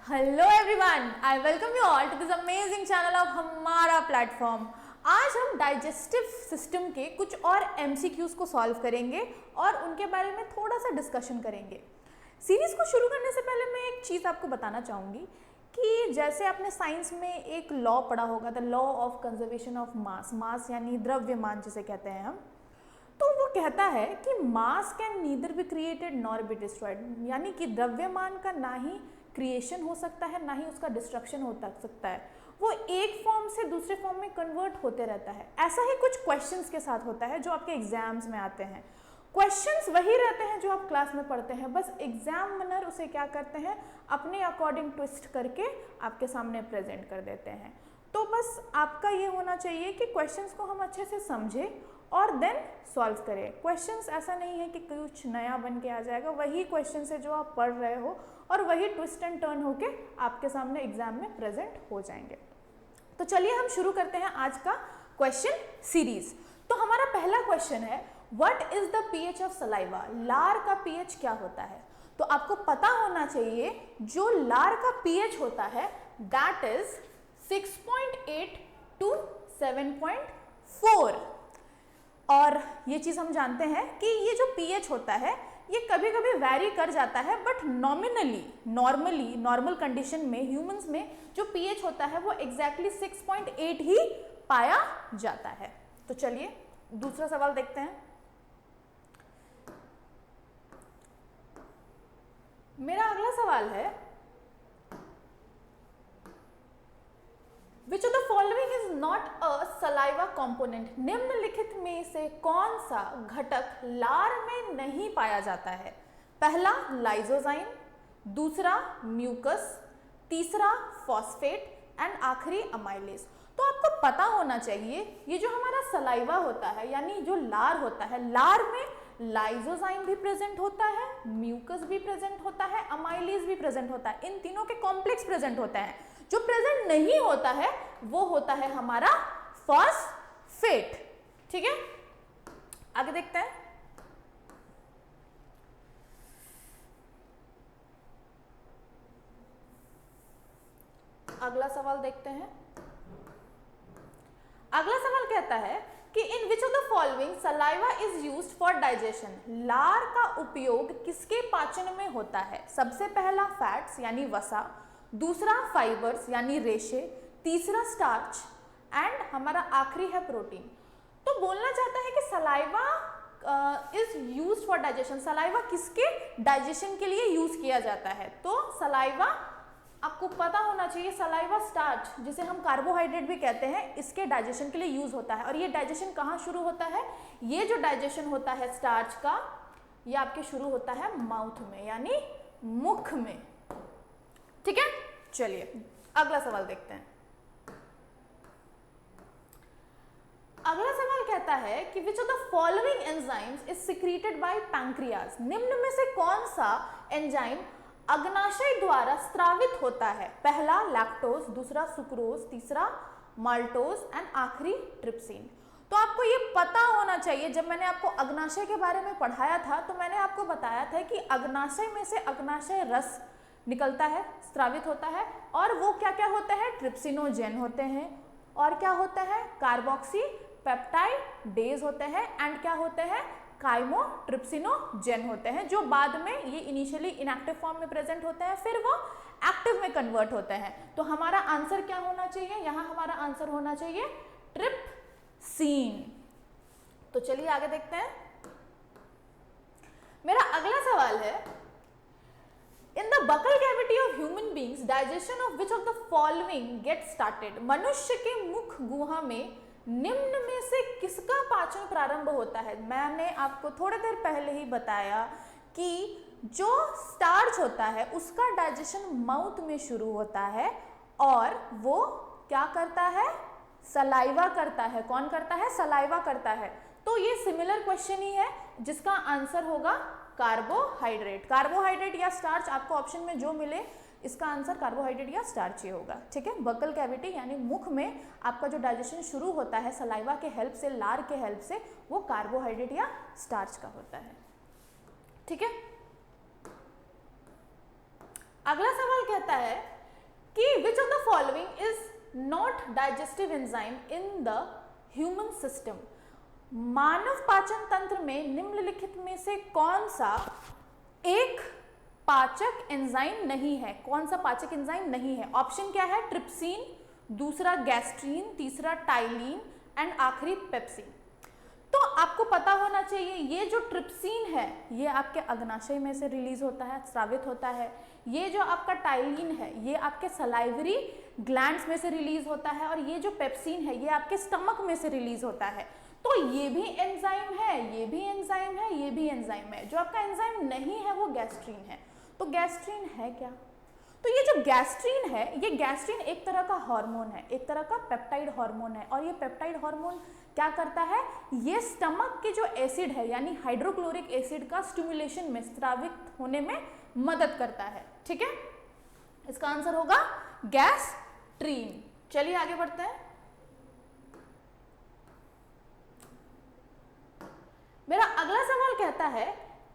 Hello everyone, I welcome you all to this amazing channel of हमारा platform. आज हम digestive system के कुछ और एमसीक्यूज को सॉल्व करेंगे और उनके बारे में थोड़ा सा डिस्कशन करेंगे। सीरीज को शुरू करने से पहले मैं एक चीज़ आपको बताना चाहूँगी कि जैसे आपने साइंस में एक लॉ पढ़ा होगा, the law of conservation of mass. Mass यानी द्रव्यमान जिसे कहते हैं हम। तो वो कहता है कि मास can neither be created nor be destroyed, यानी कि द्रव्यमान का ना ही क्रिएशन हो सकता है ना ही उसका डिस्ट्रक्शन हो सकता है, वो एक फॉर्म से दूसरे फॉर्म में कन्वर्ट होते रहता है। ऐसा ही कुछ क्वेश्चंस के साथ होता है जो आपके एग्जाम्स में आते हैं। क्वेश्चंस वही रहते हैं जो आप क्लास में पढ़ते हैं, बस एग्जामिनर उसे क्या करते हैं, अपने अकॉर्डिंग ट्विस्ट करके आपके सामने प्रेजेंट कर देते हैं। तो बस आपका ये होना चाहिए कि क्वेश्चंस को हम अच्छे से समझें और देन सॉल्व करें। क्वेश्चंस ऐसा नहीं है कि कुछ नया बन के आ जाएगा, वही क्वेश्चंस है जो आप पढ़ रहे हो और वही ट्विस्ट एंड टर्न होके आपके सामने एग्जाम में प्रेजेंट हो जाएंगे। तो चलिए हम शुरू करते हैं आज का क्वेश्चन सीरीज। तो हमारा पहला क्वेश्चन है, what is the pH of saliva? लार का पीएच क्या होता है? तो आपको पता होना चाहिए जो लार का पीएच होता है दैट इज 6.8 टू 7.4। और ये चीज़ हम जानते हैं कि ये जो पीएच होता है ये कभी कभी वैरी कर जाता है, बट नॉर्मल कंडीशन में ह्यूमंस में जो पीएच होता है वो एग्जैक्टली 6.8 ही पाया जाता है। तो चलिए दूसरा सवाल देखते हैं। मेरा अगला सवाल है, Which of the following is not a saliva component? निम्नलिखित में से कौन सा घटक लार में नहीं पाया जाता है? पहला लाइजोजाइम, दूसरा म्यूकस, तीसरा फॉस्फेट एंड आखिरी अमाइलेज। तो आपको पता होना चाहिए ये जो हमारा सलाइवा होता है यानी जो लार होता है, लार में लाइजोजाइम भी प्रेजेंट होता है, म्यूकस भी प्रेजेंट होता है, अमाइलेज भी प्रेजेंट होता है। इन तीनों के कॉम्प्लेक्स प्रेजेंट होते हैं। जो प्रेजेंट नहीं होता है वो होता है हमारा फॉस्फेट। ठीक है, आगे देखते हैं। अगला सवाल देखते हैं। अगला सवाल कहता है कि in which of the following saliva is used for digestion? लार का उपयोग किसके पाचन में होता है? सबसे पहला फैट्स यानी वसा, दूसरा फाइबर्स यानी रेशे, तीसरा स्टार्च एंड हमारा आखिरी है प्रोटीन। तो बोलना चाहता है कि saliva is used for digestion. Saliva किसके डाइजेशन के लिए यूज किया जाता है? तो सलाइवा आपको पता होना चाहिए, सलाइवा स्टार्च जिसे हम कार्बोहाइड्रेट भी कहते हैं, इसके डाइजेशन के लिए यूज होता है। और ये डाइजेशन कहाँ शुरू होता है? ये जो डाइजेशन होता है स्टार्च का, ये आपके शुरू होता है माउथ में यानी मुख में। ठीक है, चलिए अगला सवाल देखते हैं। अगला सवाल कहता है कि which of the following enzymes is secreted by pancreas? निम्न में से कौन सा एंजाइम अग्नाशय द्वारा स्रावित होता है? पहला लैक्टोज, दूसरा सुक्रोज, तीसरा माल्टोज एंड आखिरी ट्रिप्सिन। तो आपको ये पता होना चाहिए, जब मैंने आपको अग्नाशय के बारे में पढ़ाया था तो मैंने आपको बताया था कि अग्नाशय में से अग्नाशय रस निकलता है, स्रावित होता है, और वो क्या क्या होता है? ट्रिप्सिनोजेन होते हैं, और क्या होता है? कार्बोक्सी पेप्टाइडेज होते हैं, एंड क्या होते हैं? काइमोट्रिप्सिनोजेन होते हैं, जो बाद में ये इनिशियली इनएक्टिव फॉर्म में प्रेजेंट होते हैं, फिर वो एक्टिव में कन्वर्ट होते हैं। तो हमारा आंसर क्या होना चाहिए? यहाँ हमारा आंसर होना चाहिए ट्रिप्सिन। तो चलिए आगे देखते हैं। मेरा अगला सवाल है, In the buccal cavity of human beings, digestion of which of the following gets started? मनुष्य के मुख गुहा में निम्न में से किसका पाचन प्रारंभ होता है? मैंने आपको थोड़ी देर पहले ही बताया कि जो स्टार्च होता है उसका डाइजेशन माउथ में शुरू होता है और वो क्या करता है? सलाइवा करता है। कौन करता है? सलाइवा करता है। तो ये सिमिलर क्वेश्चन ही है जिसका आंसर होगा कार्बोहाइड्रेट। कार्बोहाइड्रेट या स्टार्च, आपको ऑप्शन में जो मिले इसका आंसर कार्बोहाइड्रेट या स्टार्च ही होगा। ठीक है, बकल कैविटी यानी मुख में आपका जो डाइजेशन शुरू होता है सलाइवा के हेल्प से, लार के हेल्प से, वो कार्बोहाइड्रेट या स्टार्च का होता है। ठीक है, अगला सवाल कहता है कि which of the following is not digestive enzyme in the human system. मानव पाचन तंत्र में निम्नलिखित में से कौन सा एक पाचक एंजाइम नहीं है? कौन सा पाचक एंजाइम नहीं है? ऑप्शन क्या है? ट्रिप्सिन, दूसरा गैस्ट्रीन, तीसरा टाइलिन एंड आखिरी पेप्सिन। तो आपको पता होना चाहिए ये जो ट्रिप्सिन है ये आपके अग्नाशय में से रिलीज होता है, स्रावित होता है। ये जो आपका टाइलिन है ये आपके सलाइवरी ग्लैंड्स में से रिलीज होता है, और ये जो पेप्सिन है ये आपके स्टमक में से रिलीज होता है। तो ये भी एंजाइम है, ये भी एंजाइम है, ये भी एंजाइम है। जो आपका एंजाइम नहीं है वो गैस्ट्रीन है। तो गैस्ट्रीन है क्या? तो ये जो गैस्ट्रीन है, ये गैस्ट्रीन एक तरह का हार्मोन है, एक तरह का पेप्टाइड हार्मोन है। और ये पेप्टाइड हार्मोन क्या करता है? ये स्टमक के जो एसिड है यानी हाइड्रोक्लोरिक एसिड का स्टिमुलेशन में, स्रावित होने में मदद करता है। ठीक है, इसका आंसर होगा गैस्ट्रीन। चलिए आगे बढ़ते हैं। मेरा अगला सवाल कहता है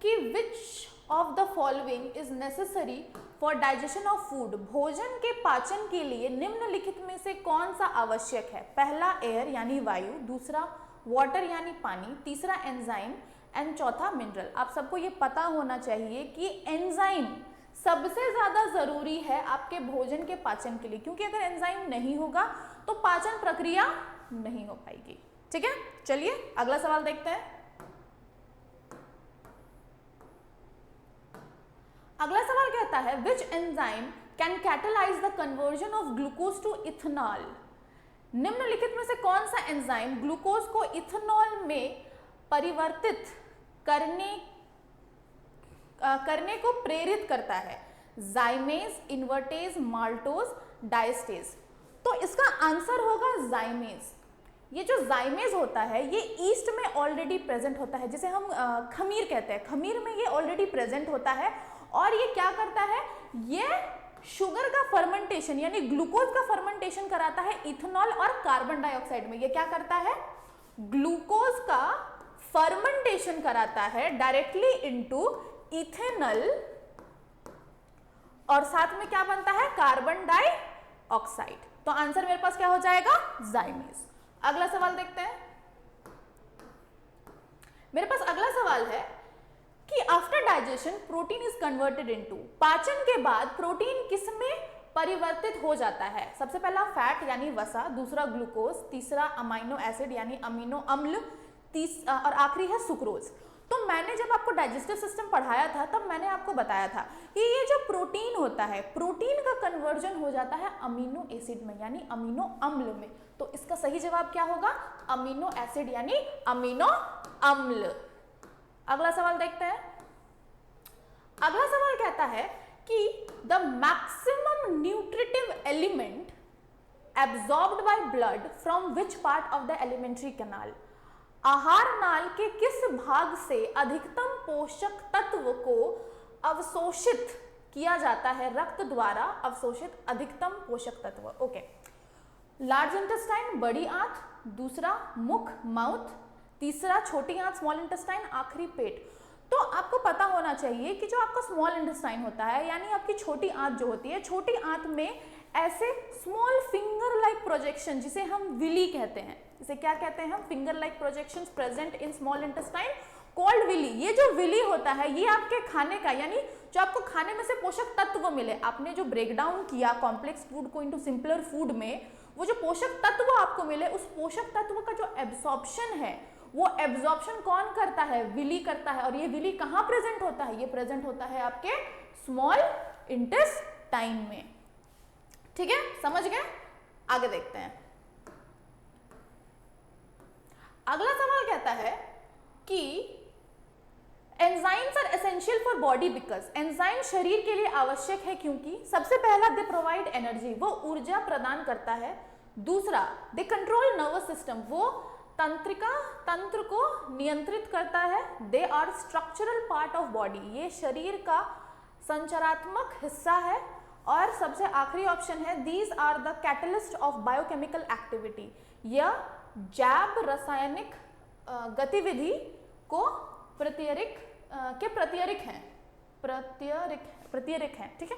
कि which of the following is necessary for digestion of food. भोजन के पाचन के लिए निम्नलिखित में से कौन सा आवश्यक है? पहला एयर यानी वायु, दूसरा वाटर यानी पानी, तीसरा एंजाइम एंड चौथा मिनरल। आप सबको ये पता होना चाहिए कि एंजाइम सबसे ज्यादा जरूरी है आपके भोजन के पाचन के लिए, क्योंकि अगर एंजाइम नहीं होगा तो पाचन प्रक्रिया नहीं हो पाएगी। ठीक है, चलिए अगला सवाल देखते हैं। अगला सवाल कहता है which enzyme can catalyse the conversion of glucose to ethanol. निम्नलिखित में से कौन सा एंजाइम ग्लूकोज को इथेनॉल में परिवर्तित करने को प्रेरित करता है? जाइमेज, इन्वर्टेज, माल्टोज, डायस्टेज। तो इसका आंसर होगा जाइमेज। ये जो जाइमेज होता है ये ईस्ट में ऑलरेडी प्रेजेंट होता है, जिसे हम खमीर कहते हैं। खमीर में ये ऑलरेडी प्रेजेंट होता है और ये क्या करता है? ये शुगर का फर्मेंटेशन यानी ग्लूकोज का फर्मेंटेशन कराता है इथेनॉल और कार्बन डाइऑक्साइड में। ये क्या करता है? ग्लूकोज का फर्मेंटेशन कराता है डायरेक्टली इनटू इथेनॉल, और साथ में क्या बनता है? Carbon dioxide. तो आंसर मेरे पास क्या हो जाएगा? जाइमेज। अगला सवाल देखते हैं। मेरे पास अगला सवाल है कि after digestion protein is converted into. पाचन के बाद प्रोटीन किसमें परिवर्तित हो जाता है? सबसे पहला फैट यानी वसा, दूसरा ग्लूकोज, तीसरा अमीनो एसिड यानी अमीनो अम्ल, और आखिरी है सुक्रोज। तो मैंने जब आपको डाइजेस्टिव सिस्टम पढ़ाया था तब मैंने आपको बताया था कि ये जो प्रोटीन होता है, प्रोटीन का कन्वर्जन हो जाता है अमीनो एसिड में यानी अमीनो अम्ल में। तो इसका सही जवाब क्या होगा? अमीनो एसिड यानी अमीनो अम्ल। अगला सवाल देखते हैं। अगला सवाल कहता है कि the maximum nutritive element absorbed by blood from which part of the alimentary canal. आहार नाल के किस भाग से अधिकतम पोषक तत्व को अवशोषित किया जाता है? रक्त द्वारा अवशोषित अधिकतम पोषक तत्व। ओके, लार्ज इंटेस्टाइन, बड़ी आंत, दूसरा मुख माउथ, तीसरा छोटी आंत स्मॉल इंटेस्टाइन, आखिरी पेट। तो आपको पता होना चाहिए कि जो आपका स्मॉल इंटेस्टाइन होता है यानी आपकी छोटी आंत जो होती है, छोटी आंत में ऐसे स्मॉल फिंगर लाइक प्रोजेक्शन जिसे हम विली कहते हैं, इसे क्या कहते हैं हम? Finger like projections present in small intestine called villi. ये जो विली होता है ये आपके खाने का यानी जो आपको खाने में से पोषक तत्व मिले, आपने जो ब्रेक डाउन किया कॉम्प्लेक्स फूड को इनटू सिंपलर फूड में, वो जो पोषक तत्व आपको मिले उस पोषक तत्व का जो एब्सॉर्प्शन है वो एब्जॉर्प्शन कौन करता है? विली करता है। और ये विली कहां प्रेजेंट होता है? ये प्रेजेंट होता है आपके स्मॉल इंटेस्टाइन में। ठीक है, समझ गए? आगे देखते हैं। अगला सवाल कहता है कि enzymes are essential for body because. Enzyme शरीर के लिए आवश्यक है क्योंकि सबसे पहला दे प्रोवाइड एनर्जी, वो ऊर्जा प्रदान करता है। दूसरा दे कंट्रोल नर्वस सिस्टम, वो तंत्र को नियंत्रित करता है। They are structural part of body, ये शरीर का संरचनात्मक हिस्सा है। और सबसे आखिरी ऑप्शन है these are the catalyst of biochemical activity, यह जैव रासायनिक गतिविधि को प्रतिरिक हैं। ठीक है,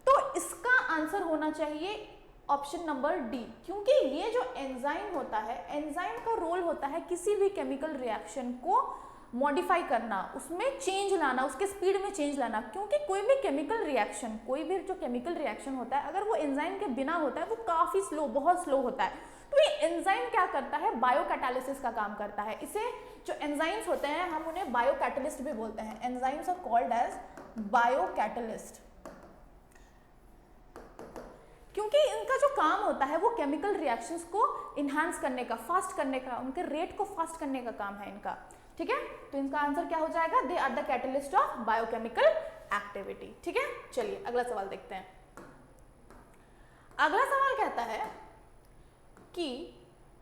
तो इसका आंसर होना चाहिए ऑप्शन नंबर डी, क्योंकि ये जो एंजाइम होता है, एंजाइम का रोल होता है किसी भी केमिकल रिएक्शन को मॉडिफाई करना, उसमें चेंज लाना, उसके स्पीड में चेंज लाना। क्योंकि कोई भी केमिकल रिएक्शन, कोई भी जो केमिकल रिएक्शन होता है, अगर वो एंजाइम के बिना होता है वो काफ़ी स्लो, बहुत स्लो होता है। तो ये एंजाइम क्या करता है, बायोकैटालिसिस का काम करता है। इसे जो एंजाइम्स होते हैं हम उन्हें बायोकैटलिस्ट भी बोलते हैं। Enzymes are called as biocatalyst, क्योंकि इनका जो काम होता है वो केमिकल रिएक्शंस को इन्हांस करने का, फास्ट करने का, उनके रेट को फास्ट करने का काम है इनका। ठीक है, तो इनका आंसर क्या हो जाएगा, they are the catalyst of biochemical activity. ठीक है, चलिए अगला सवाल देखते हैं। अगला सवाल कहता है कि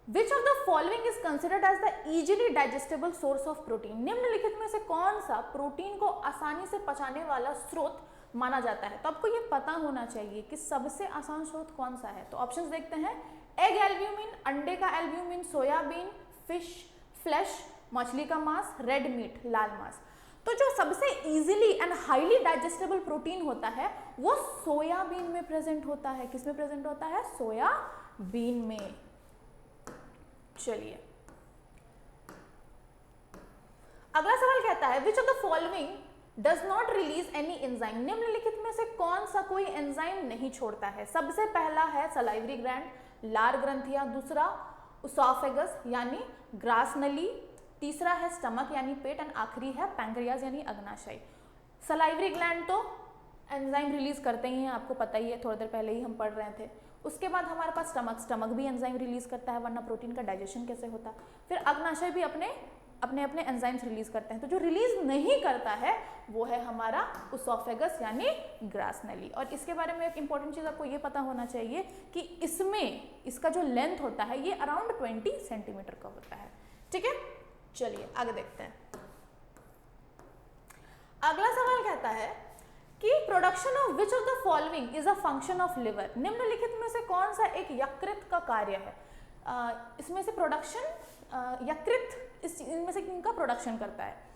which of the following is considered as the easily digestible source of protein. निम्नलिखित में से कौन सा प्रोटीन को आसानी से पचाने वाला स्रोत माना जाता है। तो आपको ये पता होना चाहिए कि सबसे आसान स्रोत कौन सा है। तो ऑप्शंस देखते हैं, एग एल्ब्यूमिन, अंडे का एल्ब्यूमिन, सोयाबीन, फिश फ्लैश, मछली का मांस, रेड मीट, लाल मांस। तो जो सबसे easily and highly digestible protein होता है वो सोयाबीन में प्रेजेंट होता है। किस में प्रेजेंट होता है, सोयाबीन में। चलिए अगला सवाल कहता है, विच of the following does not release any enzyme. निम्नलिखित में से कौन सा कोई एंजाइम नहीं छोड़ता है। सबसे पहला है सलाइवरी ग्लैंड, लार ग्रंथियां, दूसरा उसोफेगस यानी ग्रास नली, तीसरा है स्टमक यानी पेट, एंड आखिरी है पैंक्रियाज यानी अग्नाशय। सलाइवरी ग्लैंड तो एंजाइम रिलीज करते ही हैं, आपको पता ही है, थोड़ी देर पहले ही हम पढ़ रहे थे। उसके बाद हमारे पास स्टमक भी एंजाइम रिलीज करता है, वरना प्रोटीन का डाइजेशन कैसे होता। फिर अग्नाशय भी अपने एंजाइम्स रिलीज करते हैं। तो जो रिलीज नहीं करता है वो है हमारा उसोफेगस यानी ग्रास नली। और इसके बारे में एक इंपॉर्टेंट चीज आपको ये पता होना चाहिए कि इसमें इसका जो लेंथ होता है ये अराउंड 20 सेंटीमीटर का होता है। ठीक है, चलिए आगे देखते हैं। अगला सवाल कहता है कि production of which of the following is a function of liver. निम्नलिखित में से कौन सा एक यकृत का कार्य है। इसमें से प्रोडक्शन, यकृत इनमें से किनका प्रोडक्शन करता है।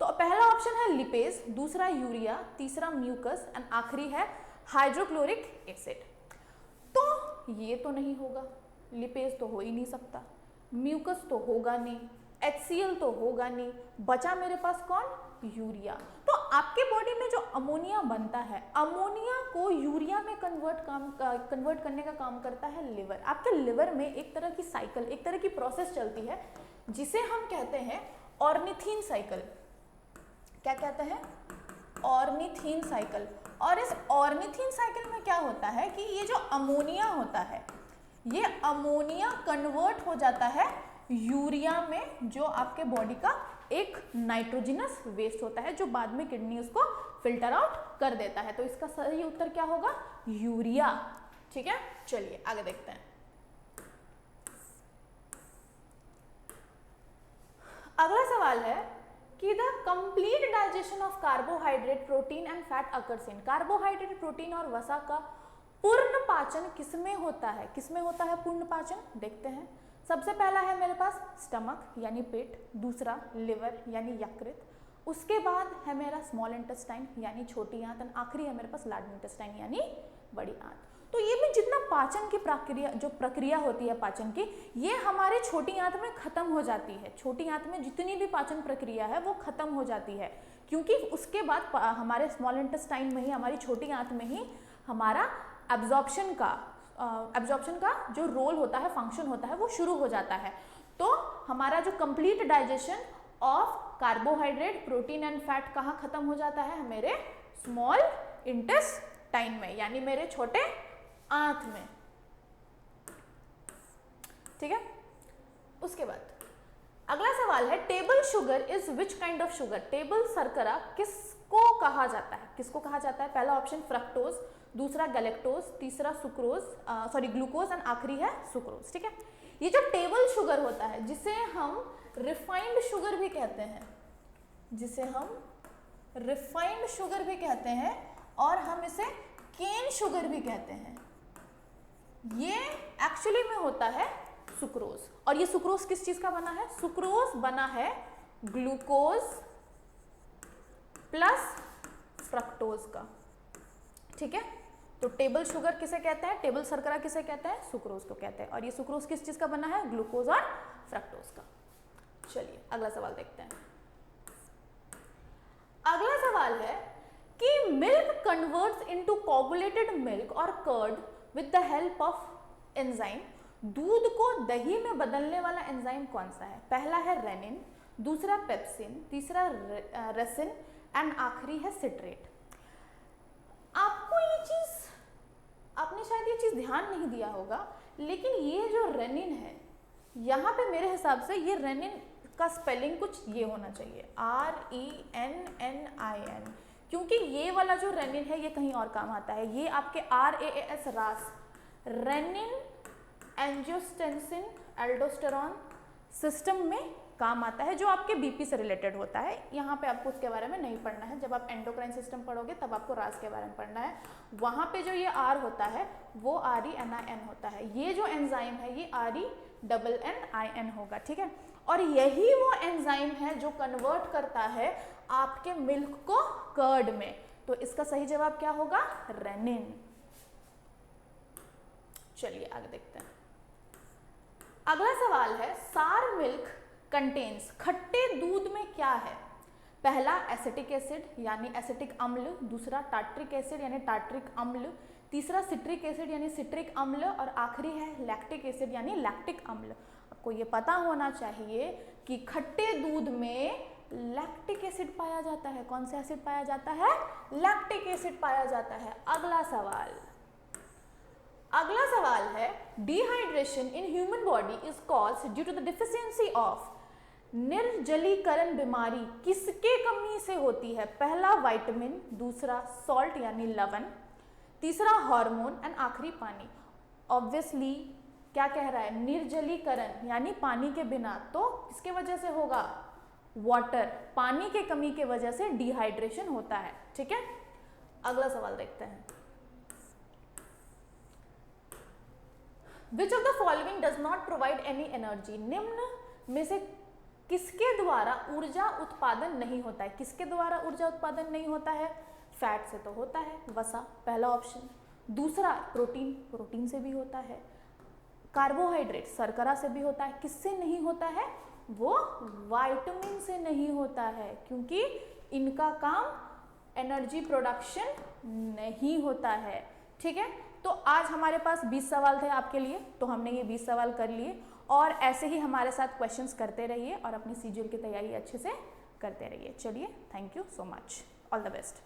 तो पहला ऑप्शन है लिपेज, दूसरा यूरिया, तीसरा म्यूकस, एंड आखिरी है हाइड्रोक्लोरिक एसिड। तो ये तो नहीं होगा, लिपेज तो हो ही नहीं सकता, म्यूकस तो होगा नहीं, HCl तो होगा नहीं, बचा मेरे पास कौन, यूरिया। तो आपके बॉडी में जो अमोनिया बनता है, अमोनिया को यूरिया में कन्वर्ट करने का काम करता है लिवर। आपके लिवर में एक तरह की साइकिल, एक तरह की प्रोसेस चलती है जिसे हम कहते हैं ऑर्निथीन साइकिल। क्या कहते हैं, ऑर्निथीन साइकिल। और इस ऑर्निथीन साइकिल में क्या होता है कि ये जो अमोनिया होता है, ये अमोनिया कन्वर्ट हो जाता है यूरिया में, जो आपके बॉडी का एक नाइट्रोजनस वेस्ट होता है, जो बाद में किडनी उसको फिल्टर आउट कर देता है। तो इसका सही उत्तर क्या होगा, यूरिया। ठीक है, चलिए आगे देखते हैं। अगला सवाल है कि the complete digestion of carbohydrate, protein and fat occurs in. Carbohydrate, protein और वसा का पूर्ण पाचन किसमें होता है। किसमें होता है पूर्ण पाचन, देखते हैं। सबसे पहला है मेरे पास स्टमक यानी पेट, दूसरा लिवर यानी यकृत, उसके बाद है मेरा स्मॉल इंटेस्टाइन यानी छोटी आंत, और आखिरी है मेरे पास लार्ज इंटेस्टाइन यानी बड़ी आंत। तो ये भी जितना पाचन की प्रक्रिया होती है पाचन की, ये हमारे छोटी आंत में खत्म हो जाती है। छोटी आंत में जितनी भी पाचन प्रक्रिया है वो खत्म हो जाती है, क्योंकि उसके बाद हमारे स्मॉल इंटेस्टाइन में ही, हमारी छोटी आंत में ही हमारा एब्जॉर्प्शन का जो रोल होता है, फंक्शन होता है, वो शुरू हो जाता है। तो हमारा जो complete digestion of carbohydrate, protein and fat कहाँ खत्म हो जाता है, मेरे स्मॉल इंटेस्टाइन में, यानी मेरे छोटे आंत में। ठीक है, उसके बाद अगला सवाल है, table sugar is which kind of sugar. Table शर्करा किसको कहा जाता है, किसको कहा जाता है। पहला ऑप्शन फ्रक्टोज, दूसरा गैलेक्टोज, तीसरा ग्लूकोज, एंड आखिरी है सुक्रोज। ठीक है, ये जो टेबल शुगर होता है, जिसे हम रिफाइंड शुगर भी कहते हैं, जिसे हम रिफाइंड शुगर भी कहते हैं, और हम इसे केन शुगर भी कहते हैं, ये एक्चुअली में होता है सुक्रोज। और ये सुक्रोज किस चीज का बना है, सुक्रोज बना है ग्लूकोज प्लस फ्रक्टोज का। ठीक है, तो टेबल शुगर किसे कहते हैं, टेबल शर्करा किसे कहते हैं, सुक्रोज को कहते हैं। और ये सुक्रोज किस चीज का बना है, ग्लूकोज और फ्रक्टोज का। चलिए अगला सवाल देखते हैं। अगला सवाल है कि milk converts into coagulated milk और curd with the help of enzyme. दूध को दही में बदलने वाला एंजाइम कौन सा है? पहला है रेनिन, दूसरा पेप्सिन, तीसरा रेसिन एंड आखिरी है सिट्रेट। आपको ये चीज, आपने शायद ये चीज ध्यान नहीं दिया होगा, लेकिन ये जो रेनिन है यहाँ पे मेरे हिसाब से ये रेनिन का स्पेलिंग कुछ ये होना चाहिए, RENNIN, क्योंकि ये वाला जो रेनिन है ये कहीं और काम आता है। ये आपके RAAS रास, रेनिन एंजियोस्टेंसिन एल्डोस्टेरॉन सिस्टम में काम आता है, जो आपके बीपी से रिलेटेड होता है। यहाँ पे आपको उसके बारे में नहीं पढ़ना है, जब आप एंडोक्राइन सिस्टम पढ़ोगे तब आपको रास के बारे में पढ़ना है। वहाँ पे जो ये R होता है वो RENIN होता है। ये जो एंजाइम है ये RENNIN होगा, ठीक है। और यही वो एंजाइम है जो कन्वर्ट करता है आपके मिल्क को कर्ड में। तो इसका सही जवाब क्या होगा, रेनिन। चलिए आगे देखते हैं। अगला सवाल है, सार मिल्क कंटेन्स, खट्टे दूध में क्या है? पहला एसिटिक एसिड यानी एसिटिक अम्ल, दूसरा टार्ट्रिक एसिड यानी टार्ट्रिक अम्ल, तीसरा सिट्रिक एसिड यानी सिट्रिक अम्ल और आखिरी है लैक्टिक एसिड यानी लैक्टिक अम्ल। आपको ये पता होना चाहिए कि खट्टे दूध में लैक्टिक एसिड पाया जाता है। कौन सा एसिड पाया जाता है? लैक्टिक एसिड पाया जाता है। अगला सवाल है, dehydration in human body is caused due to the deficiency of. निर्जलीकरण बीमारी किसके कमी से होती है? पहला विटामिन, दूसरा सॉल्ट यानी लवण, तीसरा हार्मोन एंड आखिरी पानी। ऑब्वियसली क्या कह रहा है, निर्जलीकरण यानी पानी के बिना, तो किसके वजह से होगा? वाटर, पानी के कमी के वजह से डिहाइड्रेशन होता है, ठीक है। अगला सवाल देखते हैं। Which of the following does not provide any energy? निम्न में से किसके द्वारा ऊर्जा उत्पादन नहीं होता है? किसके द्वारा ऊर्जा उत्पादन नहीं होता है? फैट से तो होता है, वसा, पहला ऑप्शन। दूसरा प्रोटीन, प्रोटीन से भी होता है। कार्बोहाइड्रेट, शर्करा से भी होता है। किससे नहीं होता है? वो विटामिन से नहीं होता है, क्योंकि इनका काम एनर्जी प्रोडक्शन नहीं होता है, ठीक है। तो आज हमारे पास 20 सवाल थे आपके लिए, तो हमने ये 20 सवाल कर लिए, और ऐसे ही हमारे साथ क्वेश्चंस करते रहिए और अपनी सीजीएल की तैयारी अच्छे से करते रहिए। चलिए, thank you so much, all the best.